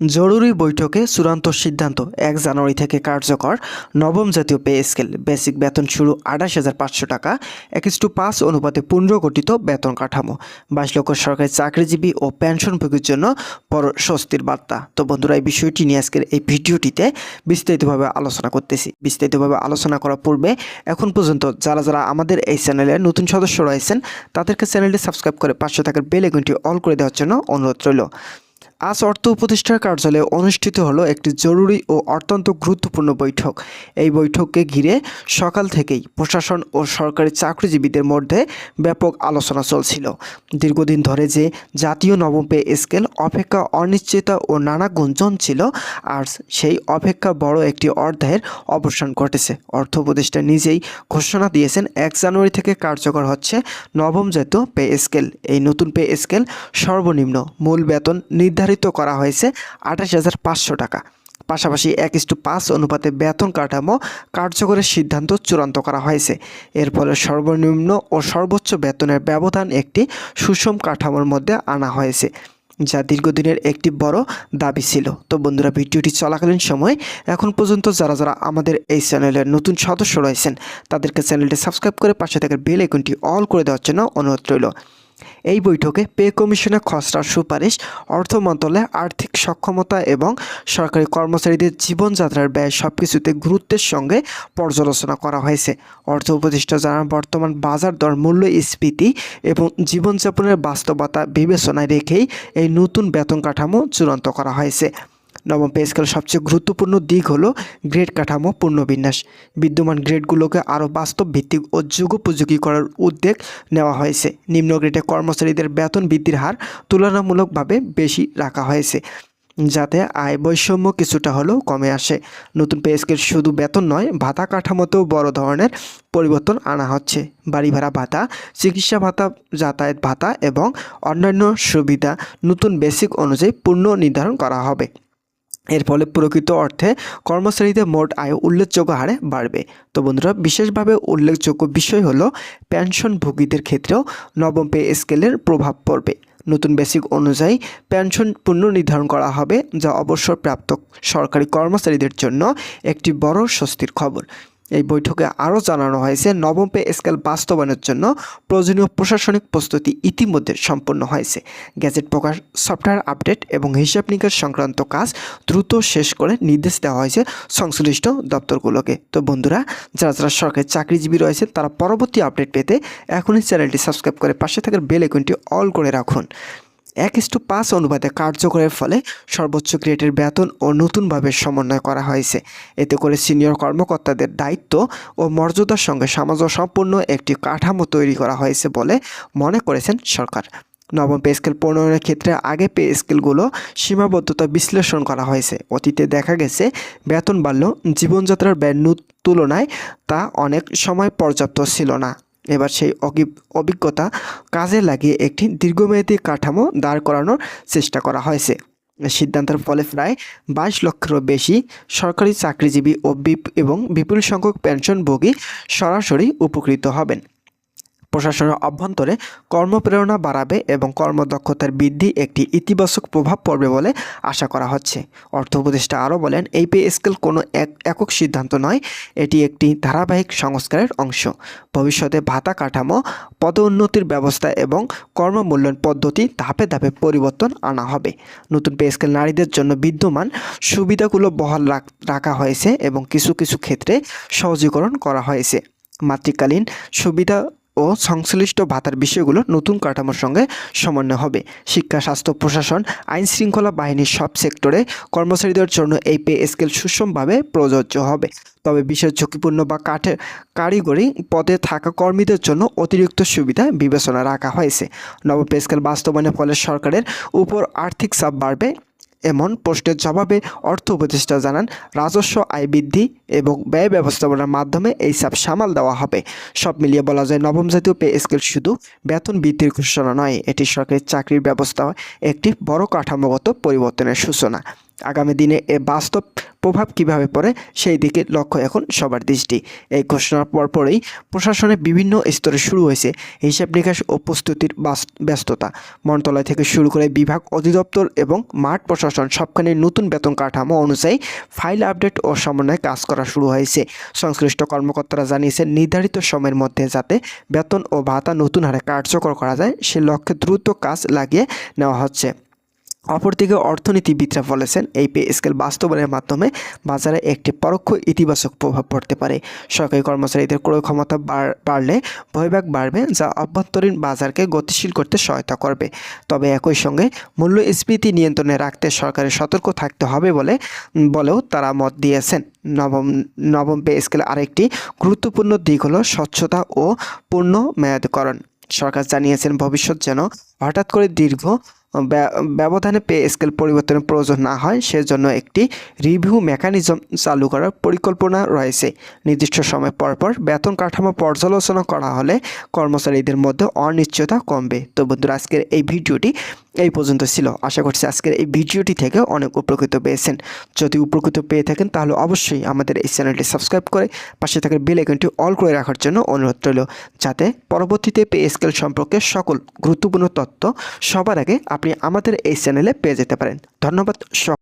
জরুরি বৈঠকে চূড়ান্ত সিদ্ধান্ত ১ জানুয়ারি থেকে কার্যকর নবম জাতীয় পে স্কেল। বেসিক বেতন শুরু ২৮,৫০০ টাকা, ১:৫ অনুপাতে পুনর্গঠিত বেতন কাঠামো। ২২ লক্ষ সরকারি চাকরিজীবী ও পেনশনভোগীর জন্য বড় স্বস্তির বার্তা। তো বন্ধুরা, এই বিষয়টি নিয়ে আজকের এই ভিডিওটিতে বিস্তারিতভাবে আলোচনা করতেছি। বিস্তারিতভাবে আলোচনা করার পূর্বে এখন পর্যন্ত যারা যারা আমাদের এই চ্যানেলে নতুন সদস্য রয়েছেন তাদেরকে চ্যানেলটি সাবস্ক্রাইব করে পাশে থাকার বেল আইকনটি অল করে দেওয়ার জন্য অনুরোধ রইল। আজ অর্থ উপদেষ্টার কার্যালয়ে অনুষ্ঠিত হলো একটি জরুরি ও অত্যন্ত গুরুত্বপূর্ণ বৈঠক। এই বৈঠককে ঘিরে সকাল থেকেই প্রশাসন ও সরকারি চাকরিজীবীদের মধ্যে ব্যাপক আলোচনা চলছিল। দীর্ঘদিন ধরে যে জাতীয় নবম পে স্কেল অপেক্ষা অনিশ্চয়তা ও নানা গুঞ্জন ছিল, আর সেই অপেক্ষা বড় একটি অধ্যায়ের অবসান ঘটেছে। অর্থ উপদেষ্টা নিজেই ঘোষণা দিয়েছেন ১ জানুয়ারি থেকে কার্যকর হচ্ছে নবম জাতীয় পে স্কেল। এই নতুন পে স্কেল সর্বনিম্ন মূল বেতন নির্ধারিত করা হয়েছে ২৮,৫০০ টাকা। পাশাপাশি ১:৫ অনুপাতে বেতন কাঠামো কার্যকরের সিদ্ধান্ত চূড়ান্ত করা হয়েছে। এর ফলে সর্বনিম্ন ও সর্বোচ্চ বেতনের ব্যবধান একটি সুষম কাঠামোর মধ্যে আনা হয়েছে, যা দীর্ঘদিনের একটি বড় দাবি ছিল। তো বন্ধুরা, ভিডিওটি চলাকালীন সময় এখন পর্যন্ত যারা যারা আমাদের এই চ্যানেলের নতুন সদস্য রয়েছেন তাদেরকে চ্যানেলটি সাবস্ক্রাইব করে পাশে থাকার বেল আইকনটি অল করে দেওয়ার জন্য অনুরোধ রইল। এই বৈঠকে পে কমিশনের খসড়ার সুপারিশ, অর্থ মন্ত্রণালয়ের আর্থিক সক্ষমতা এবং সরকারি কর্মচারীদের জীবনযাত্রার ব্যয় সবকিছুতে গুরুত্বের সঙ্গে পর্যালোচনা করা হয়েছে। অর্থ উপদেষ্টা জানান, বর্তমান বাজার দর, মূল্যস্ফীতি এবং জীবনযাপনের বাস্তবতা বিবেচনায় রেখেই এই নতুন বেতন কাঠামো চূড়ান্ত করা হয়েছে। নবম পে স্কেল সবচেয়ে গুরুত্বপূর্ণ দিক হলো গ্রেড কাঠামো পুনর্বিন্যাস। বিদ্যমান গ্রেডগুলোকে আরও বাস্তব ভিত্তিক ও যুগোপযোগী করার উদ্যোগ নেওয়া হয়েছে। নিম্ন গ্রেডে কর্মচারীদের বেতন বৃদ্ধির হার তুলনামূলকভাবে বেশি রাখা হয়েছে, যাতে আয় বৈষম্য কিছুটা হলেও কমে আসে। নতুন পে স্কেল শুধু বেতন নয়, ভাতা কাঠামোতেও বড় ধরনের পরিবর্তন আনা হচ্ছে। বাড়ি ভাড়া ভাতা, চিকিৎসা ভাতা, যাতায়াত ভাতা এবং অন্যান্য সুবিধা নতুন বেসিক অনুযায়ী পুনঃ নির্ধারণ করা হবে। এর ফলে প্রকৃত অর্থে কর্মচারীদের মোট আয় উল্লেখযোগ্য হারে বাড়বে। তো বন্ধুরা, বিশেষভাবে উল্লেখযোগ্য বিষয় হলো পেনশনভোগীদের ক্ষেত্রেও নবম পে স্কেলের প্রভাব পড়বে। নতুন বেসিক অনুযায়ী পেনশন পুনর্নির্ধারণ করা হবে, যা অবসরপ্রাপ্ত সরকারি কর্মচারীদের জন্য একটি বড় স্বস্তির খবর। এই বৈঠকে আরও জানানো হয়েছে, নবম পে স্কেল বাস্তবায়নের জন্য প্রয়োজনীয় প্রশাসনিক প্রস্তুতি ইতিমধ্যে সম্পন্ন হয়েছে। গ্যাজেট প্রকাশ, সফটওয়্যার আপডেট এবং হিসাব নিকাশ সংক্রান্ত কাজ দ্রুত শেষ করে নির্দেশ দেওয়া হয়েছে সংশ্লিষ্ট দপ্তরগুলোকে। তো বন্ধুরা, যারা যারা সরকারি চাকরিজীবী রয়েছে তারা পরবর্তী আপডেট পেতে এখনই চ্যানেলটি সাবস্ক্রাইব করে পাশে থাকার বেল আইকনটি অল করে রাখুন। ১:৫ অনুপাতে কার্যকরের ফলে সর্বোচ্চ গ্রেডের বেতন ও নতুনভাবে সমন্বয় করা হয়েছে। এতে করে সিনিয়র কর্মকর্তাদের দায়িত্ব ও মর্যাদার সঙ্গে সামঞ্জস্যপূর্ণ একটি কাঠামো তৈরি করা হয়েছে বলে মনে করেছেন সরকার। নবম পে স্কেল প্রণয়নের ক্ষেত্রে আগে পে স্কেলগুলো সীমাবদ্ধতা বিশ্লেষণ করা হয়েছে। অতীতে দেখা গেছে বেতন বাড়লেও জীবনযাত্রার ব্যয়ের তুলনায় তা অনেক সময় পর্যাপ্ত ছিল না। এবার সেই অভিজ্ঞতা কাজে লাগিয়ে একটি দীর্ঘমেয়াদী কাঠামো দাঁড় করানোর চেষ্টা করা হয়েছে। সিদ্ধান্তের ফলে প্রায় ২২ লক্ষেরও বেশি সরকারি চাকরিজীবী এবং বিপুল সংখ্যক পেনশনভোগী সরাসরি উপকৃত হবেন। প্রশাসনের অভ্যন্তরে কর্মপ্রেরণা বাড়াবে এবং কর্মদক্ষতার বৃদ্ধি একটি ইতিবাচক প্রভাব পড়বে বলে আশা করা হচ্ছে। অর্থ উপদেষ্টা আরও বলেন, এই পে স্কেল কোনো একক সিদ্ধান্ত নয়, এটি একটি ধারাবাহিক সংস্কারের অংশ। ভবিষ্যতে ভাতা কাঠামো, পদোন্নতির ব্যবস্থা এবং কর্মমূল্যায়ন পদ্ধতি ধাপে ধাপে পরিবর্তন আনা হবে। নতুন পে স্কেল নারীদের জন্য বিদ্যমান সুবিধাগুলো বহাল রাখা হয়েছে এবং কিছু কিছু ক্ষেত্রে সহজীকরণ করা হয়েছে। মাতৃকালীন সুবিধা ও সংশ্লিষ্ট ভাতার বিষয়গুলো নতুন কাঠামোর সঙ্গে সমন্বয় হবে। শিক্ষা, স্বাস্থ্য, প্রশাসন, আইন শৃঙ্খলা বাহিনীর সব সেক্টরে কর্মচারীদের জন্য এই পে স্কেল সুষমভাবে প্রযোজ্য হবে। তবে বিশেষ ঝুঁকিপূর্ণ বা কারিগরি পদে থাকা কর্মীদের জন্য অতিরিক্ত সুবিধা বিবেচনা রাখা হয়েছে। নবম পে স্কেল বাস্তবায়নের ফলে সরকারের উপর আর্থিক চাপ বাড়বে এমন প্রশ্নের জবাবে অর্থ উপদেষ্টা জানান, রাজস্ব আয় বৃদ্ধি এবং ব্যয় ব্যবস্থাপনার মাধ্যমে এই চাপ সামাল দেওয়া হবে। সব মিলিয়ে বলা যায়, নবম জাতীয় পে স্কেল শুধু বেতন বৃদ্ধির ঘোষণা নয়, এটি সরকারি চাকরির ব্যবস্থায় একটি বড় কাঠামোগত পরিবর্তনের সূচনা। আগামী দিনে এ বাস্তব প্রভাব কিভাবে পড়ে সেই দিকে লক্ষ্য এখন সবার দৃষ্টি। এই ঘোষণার পরপরই প্রশাসনের বিভিন্ন স্তরে শুরু হয়েছে হিসাব নিকাশ ও প্রস্তুতির ব্যস্ততা। মন্ত্রণালয় থেকে শুরু করে বিভাগ, অধিদপ্তর এবং মাঠ প্রশাসন সবখানে নতুন বেতন কাঠামো অনুযায়ী ফাইল আপডেট ও সমন্বয়ে কাজ করা শুরু হয়েছে। সংশ্লিষ্ট কর্মকর্তারা জানিয়েছেন, নির্ধারিত সময়ের মধ্যে যাতে বেতন ও ভাতা নতুন হারে কার্যকর করা যায় সে লক্ষ্যে দ্রুত কাজ লাগিয়ে নেওয়া হচ্ছে। অপরদিকে অর্থনীতিবিদরা বলেছেন, এই পে স্কেল বাস্তবায়নের মাধ্যমে বাজারে একটি পরোক্ষ ইতিবাচক প্রভাব পড়তে পারে। সরকারি কর্মচারীদের ক্রয় ক্ষমতা বাড়লে বহির্ভাগ বাড়বে, যা অভ্যন্তরীণ বাজারকে গতিশীল করতে সহায়তা করবে। তবে একই সঙ্গে মূল্যস্ফীতি নিয়ন্ত্রণে রাখতে সরকারের সতর্ক থাকতে হবে বলেও তারা মত দিয়েছেন। নবম পে স্কেলে আরেকটি গুরুত্বপূর্ণ দিক হলো স্বচ্ছতা ও পূর্ণ মেয়াদকরণ। সরকার জানিয়েছেন, ভবিষ্যৎ যেন হঠাৎ করে দীর্ঘ ব্যবধানে পে স্কেল পরিবর্তনের প্রয়োজন না হয় সেজন্য একটি রিভিউ মেকানিজম চালু করার পরিকল্পনা রয়েছে। নির্দিষ্ট সময় পরপর বেতন কাঠামো পর্যালোচনা করা হলে কর্মচারীদের মধ্যে অনিশ্চয়তা কমবে। তো বন্ধুরা, আজকের এই ভিডিওটি এই পর্যন্ত ছিল। আশা করছি আজকের এই ভিডিওটি থেকে অনেক উপকৃত পেয়েছেন। যদি উপকৃত পেয়ে থাকেন তাহলে অবশ্যই আমাদের এই চ্যানেলটি সাবস্ক্রাইব করে পাশে থাকা বেল আইকনটি অল করে রাখার জন্য অনুরোধ রইল, যাতে পরবর্তীতে পে স্কেল সম্পর্কে সকল গুরুত্বপূর্ণ তথ্য সবার আগে আপনি আমাদের এই চ্যানেলে পেয়ে যেতে পারেন। ধন্যবাদ।